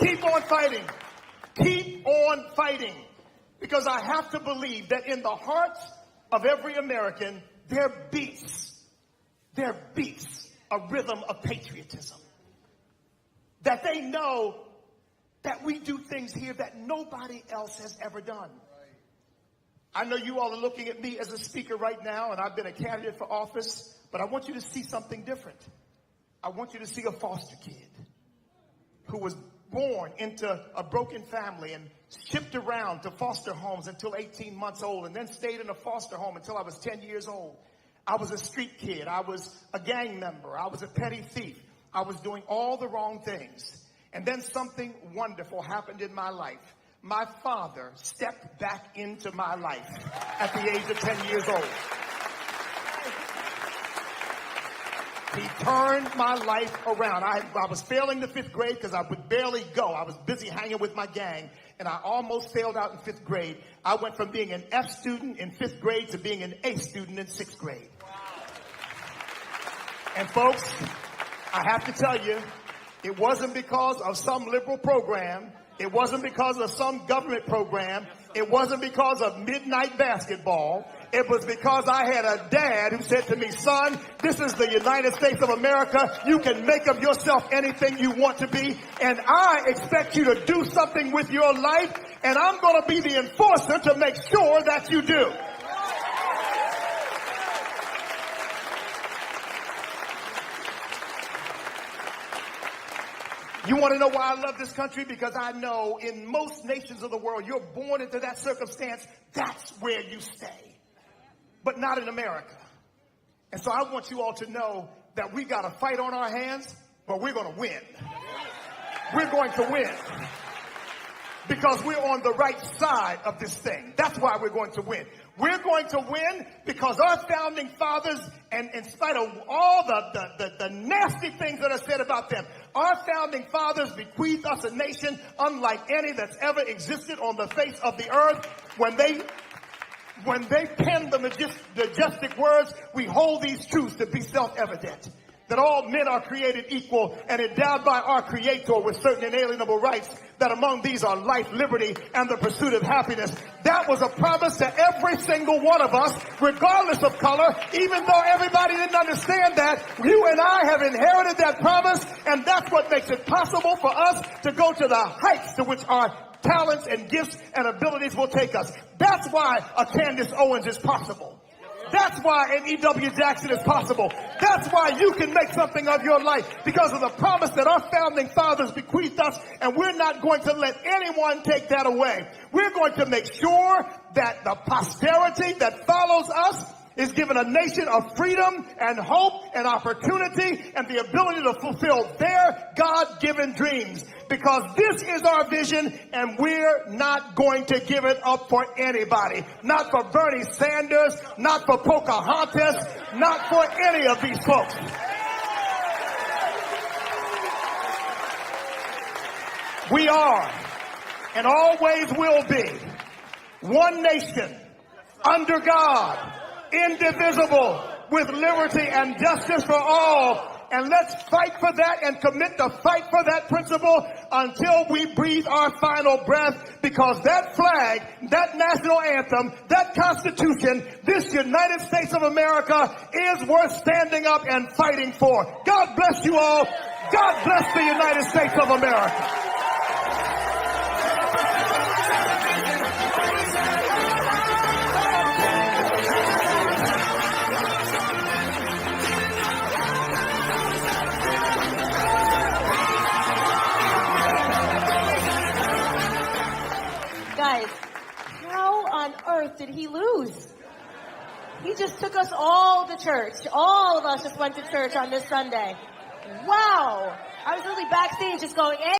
Keep on fighting. Keep on fighting. Because I have to believe that in the hearts of every American, there beats a rhythm of patriotism. That they know that we do things here that nobody else has ever done. I know you all are looking at me as a speaker right now, and I've been a candidate for office, but I want you to see something different. I want you to see a foster kid who was born into a broken family and shipped around to foster homes until 18 months old, and then stayed in a foster home until I was 10 years old. I was a street kid. I was a gang member. I was a petty thief. I was doing all the wrong things. And then something wonderful happened in my life. My father stepped back into my life at the age of 10 years old. He turned my life around. I was failing the 5th grade because I would barely go. I was busy hanging with my gang, and I almost failed out in 5th grade. I went from being an F student in 5th grade to being an A student in 6th grade. And folks, I have to tell you, it wasn't because of some liberal program. It wasn't because of some government program. It wasn't because of midnight basketball. It was because I had a dad who said to me, son, this is the United States of America. You can make of yourself anything you want to be. And I expect you to do something with your life. And I'm going to be the enforcer to make sure that you do. You want to know why I love this country? Because I know in most nations of the world, you're born into that circumstance. That's where you stay. But not in America. And so I want you all to know that we got a fight on our hands, but we're going to win. We're going to win. Because we're on the right side of this thing. That's why we're going to win. We're going to win because our founding fathers, and in spite of all the nasty things that are said about them, our founding fathers bequeathed us a nation unlike any that's ever existed on the face of the earth. When they penned the majestic words, we hold these truths to be self-evident. That all men are created equal and endowed by our Creator with certain inalienable rights, that among these are life, liberty, and the pursuit of happiness. That was a promise to every single one of us, regardless of color, even though everybody didn't understand that. You and I have inherited that promise, and that's what makes it possible for us to go to the heights to which our talents and gifts and abilities will take us. That's why a Candace Owens is possible. That's why an E.W. Jackson is possible. That's why you can make something of your life, because of the promise that our founding fathers bequeathed us, and we're not going to let anyone take that away. We're going to make sure that the posterity that follows us is given a nation of freedom and hope and opportunity and the ability to fulfill their God-given dreams. Because this is our vision, and we're not going to give it up for anybody. Not for Bernie Sanders, not for Pocahontas, not for any of these folks. We are, and always will be, one nation, under God, indivisible, with liberty and justice for all. And let's fight for that and commit to fight for that principle until we breathe our final breath, because that flag, that national anthem, that Constitution, this United States of America is worth standing up and fighting for. God bless you all. God bless the United States of America. Guys, how on earth did he lose? He just took us all to church. All of us just went to church on this Sunday. Wow. I was really backstage just going,